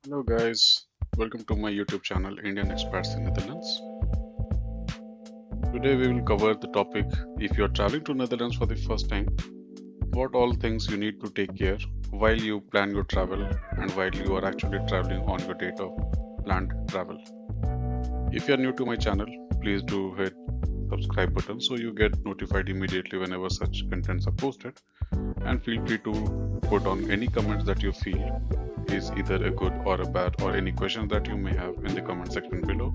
Hello guys, welcome to my YouTube channel Indian Expats in Netherlands. Today we will cover the topic if you are traveling to Netherlands for the first time, what all things you need to take care while you plan your travel and while you are actually traveling on your date of planned travel. If you are new to my channel, please do hit subscribe button so you get notified immediately whenever such contents are posted, and feel free to put on any comments that you feel is either a good or a bad, or any questions that you may have in the comment section below,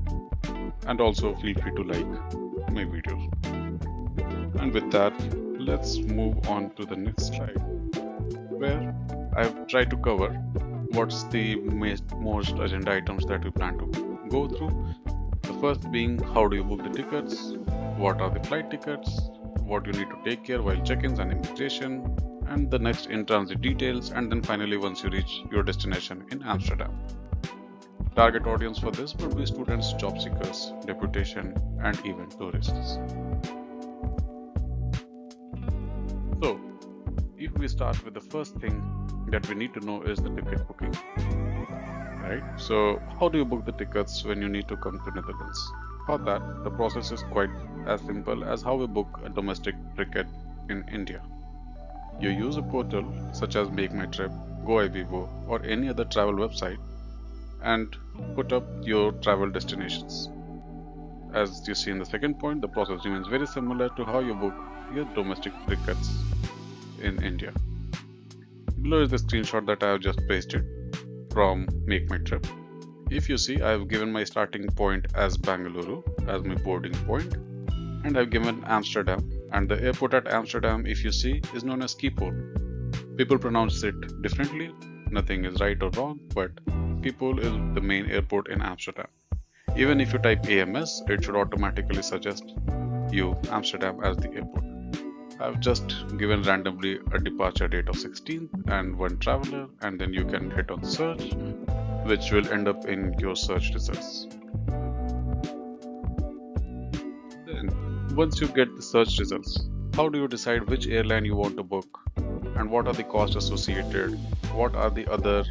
and also feel free to like my videos. And with that, let's move on to the next slide, where I've tried to cover what's the most agenda items that we plan to go through. The first being, how do you book the tickets, what are the flight tickets, what you need to take care while check-ins and immigration, and the next in-transit details, and then finally once you reach your destination in Amsterdam. Target audience for this would be students, job seekers, deputation, and even tourists. So, if we start with the first thing that we need to know is the ticket booking. Right? So, how do you book the tickets when you need to come to Netherlands? For that, the process is quite as simple as how we book a domestic ticket in India. You use a portal such as Make My Trip, GoIbibo, or any other travel website and put up your travel destinations. As you see in the second point, the process remains very similar to how you book your domestic tickets in India. Below is the screenshot that I have just pasted from Make My Trip. If you see, I have given my starting point as Bangalore as my boarding point, and I've given Amsterdam, and the airport at Amsterdam, if you see, is known as Schiphol. People pronounce it differently, nothing is right or wrong, but Schiphol is the main airport in Amsterdam. Even if you type AMS, it should automatically suggest you Amsterdam as the airport. I've just given randomly a departure date of 16th and one traveler, and then you can hit on search, which will end up in your search results. Then, once you get the search results, how do you decide which airline you want to book, and what are the costs associated? What are the other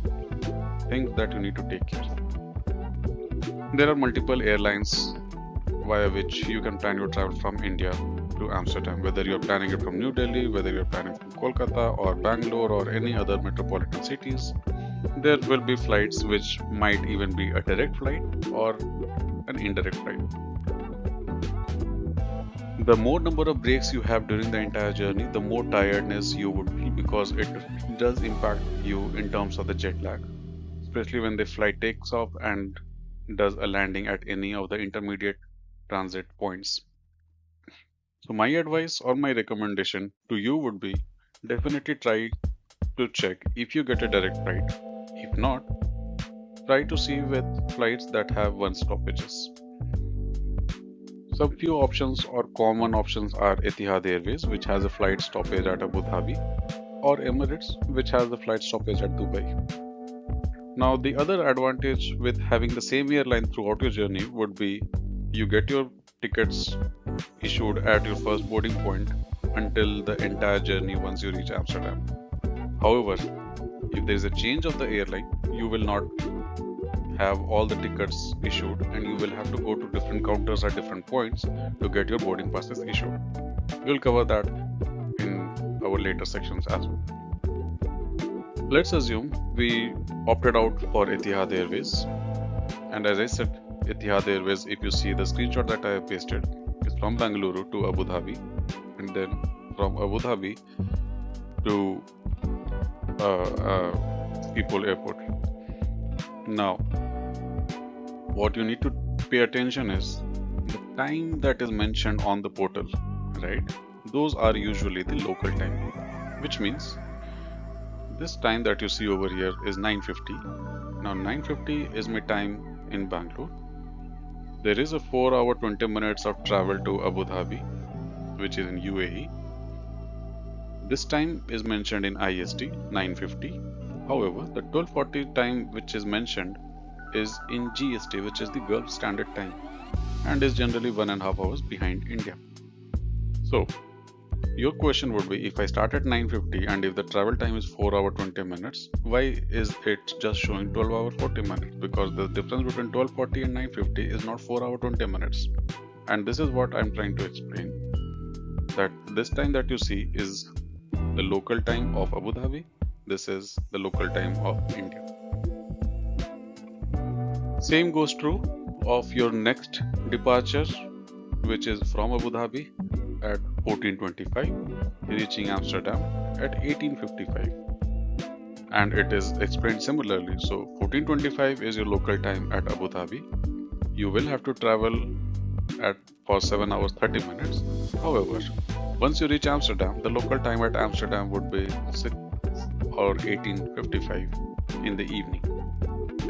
things that you need to take care of? There are multiple airlines via which you can plan your travel from India to Amsterdam, whether you're planning it from New Delhi, whether you're planning from Kolkata or Bangalore or any other metropolitan cities. There will be flights which might even be a direct flight or an indirect flight. The more number of breaks you have during the entire journey, the more tiredness you would feel, because it does impact you in terms of the jet lag, especially when the flight takes off and does a landing at any of the intermediate transit points. So my advice or my recommendation to you would be, definitely try to check if you get a direct flight. If not, try to see with flights that have one stoppages. Some few options or common options are Etihad Airways, which has a flight stoppage at Abu Dhabi, or Emirates, which has a flight stoppage at Dubai. Now, the other advantage with having the same airline throughout your journey would be you get your tickets issued at your first boarding point until the entire journey once you reach Amsterdam. However, if there is a change of the airline, you will not have all the tickets issued, and you will have to go to different counters at different points to get your boarding passes issued. We'll cover that in our later sections as well. Let's assume we opted out for Etihad Airways, and as I said, Etihad Airways, if you see the screenshot that I have pasted, is from Bangalore to Abu Dhabi, and then from Abu Dhabi to Schiphol Airport. Now, what you need to pay attention is the time that is mentioned on the portal, right? Those are usually the local time, which means this time that you see over here is 9:50. Now 9:50 is my time in Bangalore. There is a 4 hour 20 minutes of travel to Abu Dhabi, which is in UAE. This time is mentioned in IST 9:50. However, the 12:40 time which is mentioned is in GST, which is the Gulf Standard Time, and is generally 1.5 hours behind India. So, Your question would be, if I start at 9:50 and if the travel time is 4 hour 20 minutes, why is it just showing 12 hour 40 minutes? Because the difference between 12:40 and 9:50 is not 4 hour 20 minutes. And this is what I'm trying to explain, that this time that you see is the local time of Abu Dhabi. This is the local time of India. Same goes true of your next departure, which is from Abu Dhabi at 14:25, reaching Amsterdam at 18:55. And it is explained similarly. So 14:25 is your local time at Abu Dhabi. You will have to travel for 7 hours 30 minutes. However, once you reach Amsterdam, the local time at Amsterdam would be 6 or 18:55 in the evening.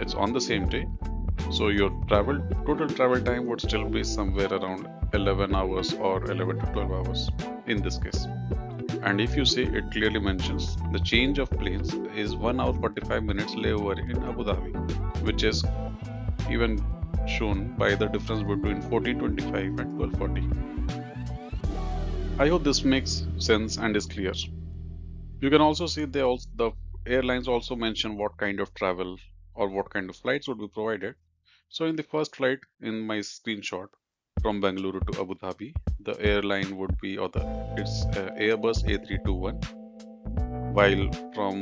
It's on the same day. So your total travel time would still be somewhere around 11 hours or 11 to 12 hours in this case. And if you see, it clearly mentions the change of planes is 1 hour 45 minutes layover in Abu Dhabi, which is even shown by the difference between 14:25 and 12:40. I hope this makes sense and is clear. You can also see the airlines also mention what kind of travel or what kind of flights would be provided. So in the first flight in my screenshot from Bengaluru to Abu Dhabi, the airline would be, it's Airbus A321, while from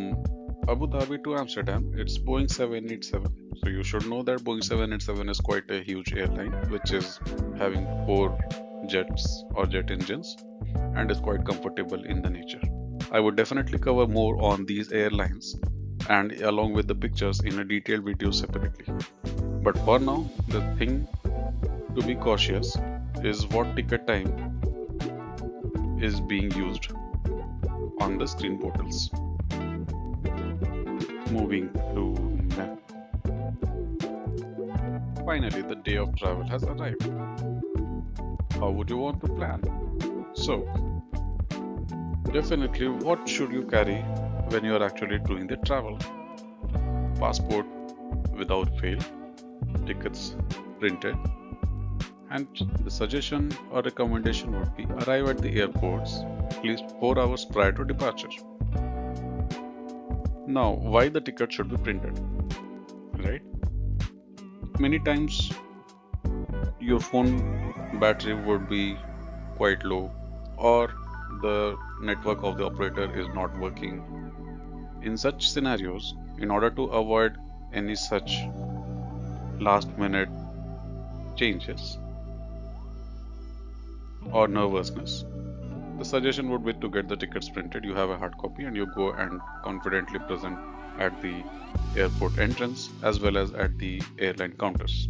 Abu Dhabi to Amsterdam, it's Boeing 787. So you should know that Boeing 787 is quite a huge airline, which is having 4 jets or jet engines and is quite comfortable in the nature. I would definitely cover more on these airlines and along with the pictures in a detailed video separately. But for now, the thing to be cautious is what ticket time is being used on the screen portals. Moving to next. Finally, the day of travel has arrived. How would you want to plan? So, definitely, what should you carry when you are actually doing the travel? Passport without fail, tickets printed, and the suggestion or recommendation would be arrive at the airports at least 4 hours prior to departure. Now, why the ticket should be printed, right? Many times your phone battery would be quite low, or the network of the operator is not working. In such scenarios, in order to avoid any such last minute changes or nervousness, the suggestion would be to get the tickets printed. You have a hard copy and you go and confidently present at the airport entrance as well as at the airline counters.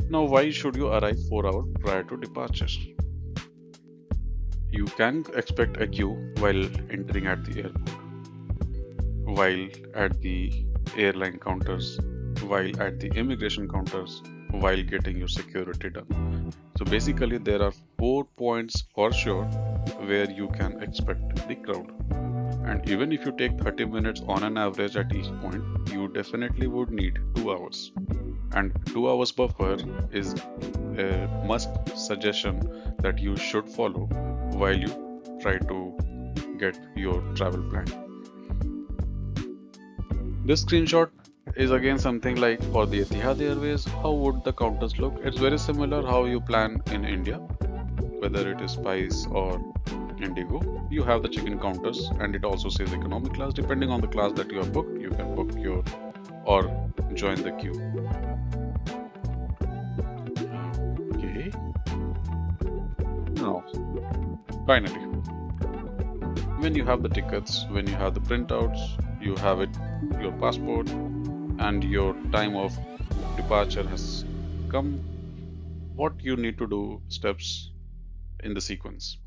Now, why should you arrive 4 hours prior to departure? You can expect a queue while entering at the airport, while at the airline counters, while at the immigration counters, while getting your security done. So basically there are 4 points for sure where you can expect the crowd. And even if you take 30 minutes on an average at each point, you definitely would need 2 hours. And 2 hours buffer is a must suggestion that you should follow while you try to get your travel plan. This screenshot is again something like for the Etihad Airways. How would the counters look? It's very similar how you plan in India, whether it is Spice or Indigo. You have the check-in counters and it also says economy class. Depending on the class that you have booked, you can book your or join the queue. Okay. Now, finally, when you have the tickets, when you have the printouts, you have it, your passport, and your time of departure has come, what you need to do steps in the sequence.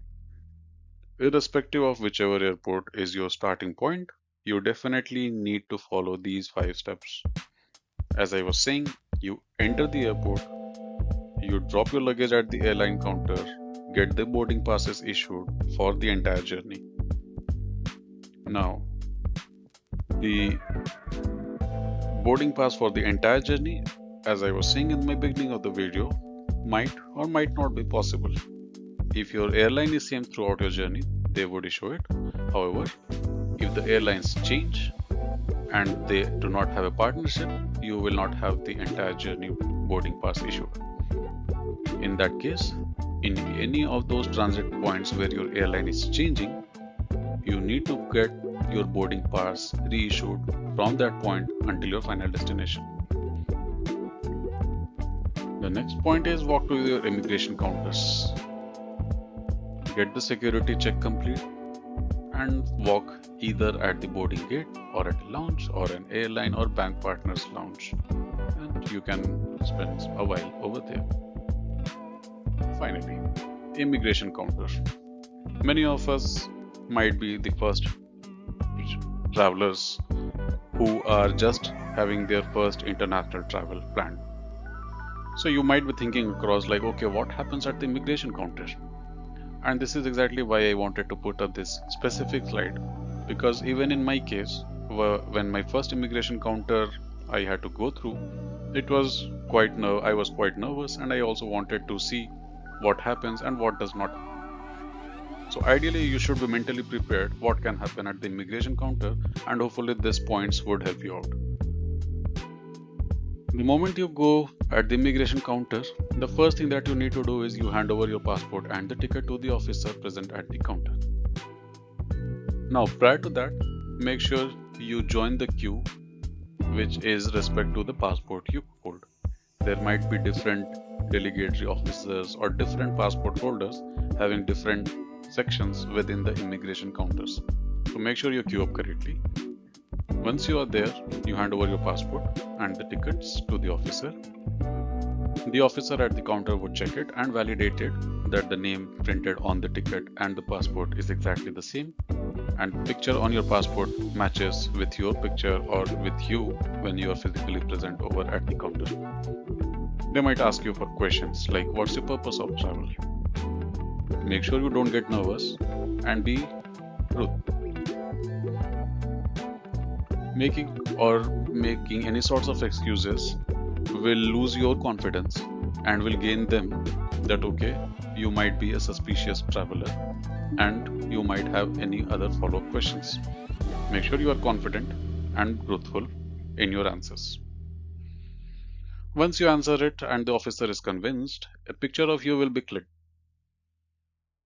Irrespective of whichever airport is your starting point, you definitely need to follow these 5 steps. As I was saying, you enter the airport, you drop your luggage at the airline counter, get the boarding passes issued for the entire journey. Now, the boarding pass for the entire journey, as I was saying in my beginning of the video, might or might not be possible. If your airline is same throughout your journey, they would issue it. However, if the airlines change and they do not have a partnership, you will not have the entire journey boarding pass issued. In that case, in any of those transit points where your airline is changing, you need to get your boarding pass reissued from that point until your final destination. The next point is walk to your immigration counters. Get the security check complete and walk either at the boarding gate or at a lounge or an airline or bank partners lounge, and you can spend a while over there. Finally, immigration counter. Many of us might be the first travelers who are just having their first international travel planned. So you might be thinking across like, okay, what happens at the immigration counter? And this is exactly why I wanted to put up this specific slide, because even in my case, when my first immigration counter I had to go through, I was quite nervous, and I also wanted to see what happens and what does not. So ideally, you should be mentally prepared what can happen at the immigration counter, and hopefully these points would help you out. The moment you go at the immigration counter, the first thing that you need to do is you hand over your passport and the ticket to the officer present at the counter. Now, prior to that, make sure you join the queue, which is respect to the passport you hold. There might be different delegatory officers or different passport holders having different sections within the immigration counters. So make sure you queue up correctly. Once you are there, you hand over your passport and the tickets to the officer. The officer at the counter would check it and validate it that the name printed on the ticket and the passport is exactly the same, and the picture on your passport matches with your picture or with you when you are physically present over at the counter. They might ask you for questions like, what's your purpose of travel? Make sure you don't get nervous and be truthful. Making any sorts of excuses will lose your confidence and will gain them that okay, you might be a suspicious traveler and you might have any other follow-up questions. Make sure you are confident and truthful in your answers. Once you answer it and the officer is convinced, a picture of you will be clicked.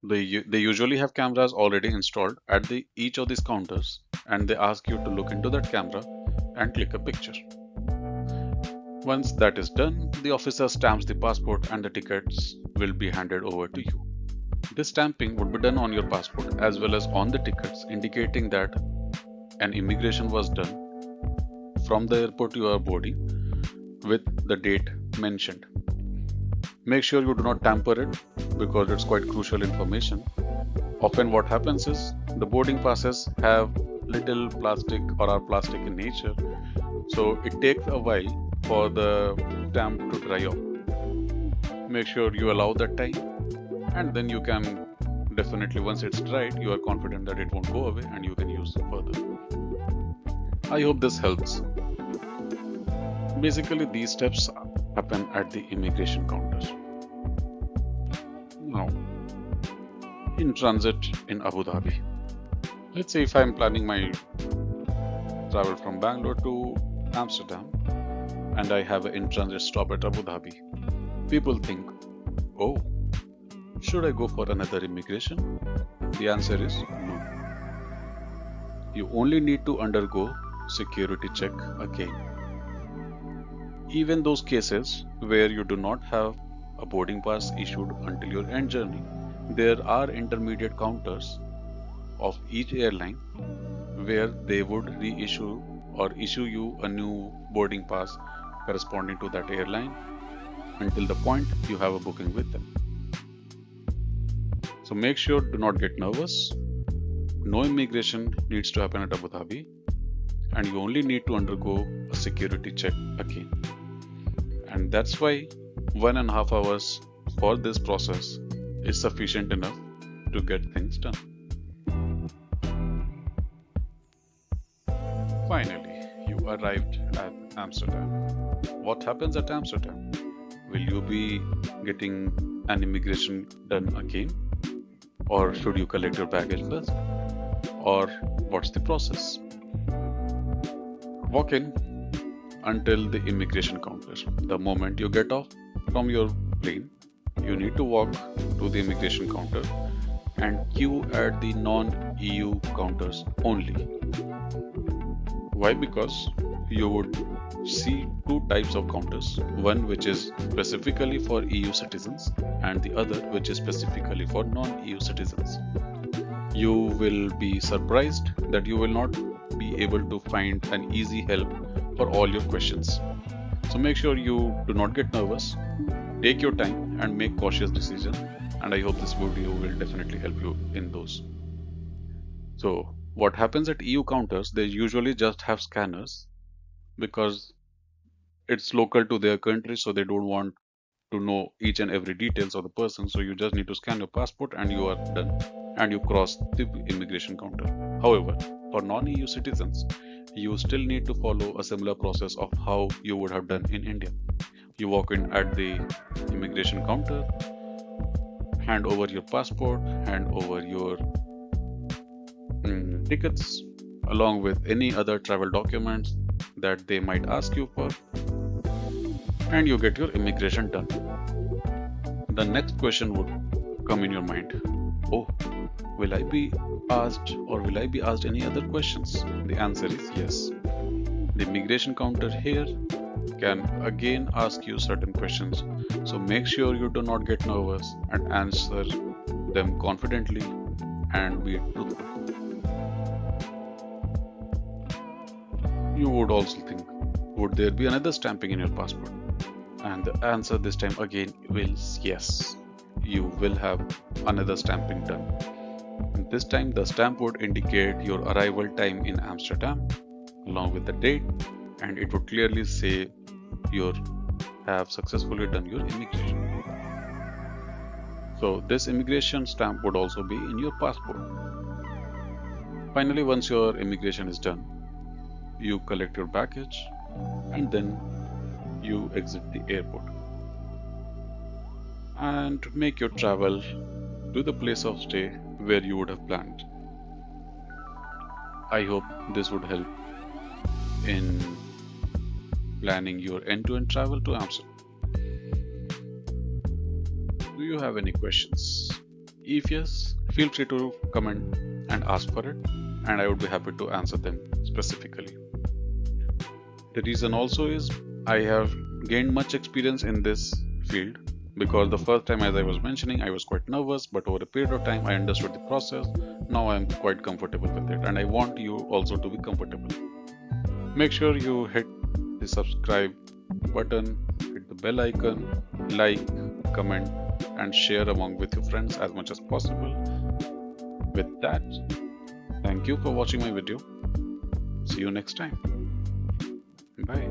They usually have cameras already installed at each of these counters, and they ask you to look into that camera and click a picture. Once that is done, the officer stamps the passport and the tickets will be handed over to you. This stamping would be done on your passport as well as on the tickets, indicating that an immigration was done from the airport you are boarding with the date mentioned. Make sure you do not tamper it because it's quite crucial information. Often what happens is the boarding passes have little plastic or are plastic in nature, so it takes a while for the stamp to dry off. Make sure you allow that time, and then you can definitely, once it's dried, you are confident that it won't go away and you can use it further. I hope this helps. Basically, these steps happen at the immigration counter. Now, in transit in Abu Dhabi. Let's say if I'm planning my travel from Bangalore to Amsterdam and I have an in-transit stop at Abu Dhabi. People think, oh, should I go for another immigration? The answer is no. You only need to undergo security check again. Even those cases where you do not have a boarding pass issued until your end journey, there are intermediate counters of each airline where they would reissue or issue you a new boarding pass corresponding to that airline until the point you have a booking with them. So make sure do not get nervous. No immigration needs to happen at Abu Dhabi, and you only need to undergo a security check again. And that's why 1.5 hours for this process is sufficient enough to get things done. Finally, you arrived at Amsterdam. What happens at Amsterdam? Will you be getting an immigration done again? Or should you collect your baggage first? Or what's the process? Walk in until the immigration counter. The moment you get off from your plane, you need to walk to the immigration counter and queue at the non-EU counters only. Why? Because you would see two types of counters, one which is specifically for EU citizens and the other which is specifically for non-EU citizens. You will be surprised that you will not be able to find an easy help for all your questions. So make sure you do not get nervous, take your time and make cautious decisions, and I hope this video will definitely help you in those. So what happens at EU counters, they usually just have scanners because it's local to their country, so they don't want to know each and every details of the person. So you just need to scan your passport and you are done, and you cross the immigration counter. However, for non-EU citizens, you still need to follow a similar process of how you would have done in India. You walk in at the immigration counter, hand over your passport, hand over your tickets, along with any other travel documents that they might ask you for, and you get your immigration done. The next question would come in your mind. Oh, will I be asked or will I be asked any other questions? The answer is yes. The immigration counter here can again ask you certain questions. So make sure you do not get nervous and answer them confidently and be truthful. You would also think, would there be another stamping in your passport? And the answer this time again is yes. You will have another stamping done. And this time the stamp would indicate your arrival time in Amsterdam along with the date, and it would clearly say you have successfully done your immigration. So this immigration stamp would also be in your passport. Finally, once your immigration is done, you collect your baggage and then you exit the airport and make your travel to the place of stay where you would have planned. I hope this would help in planning your end-to-end travel to Amsterdam. Do you have any questions? If yes, feel free to comment and ask for it, and I would be happy to answer them specifically. The reason also is I have gained much experience in this field, because the first time, as I was mentioning, I was quite nervous, but over a period of time I understood the process. Now I am quite comfortable with it, and I want you also to be comfortable. Make sure you hit the subscribe button, hit the bell icon, like, comment and share among with your friends as much as possible. With that, thank you for watching my video. See you next time. Bye.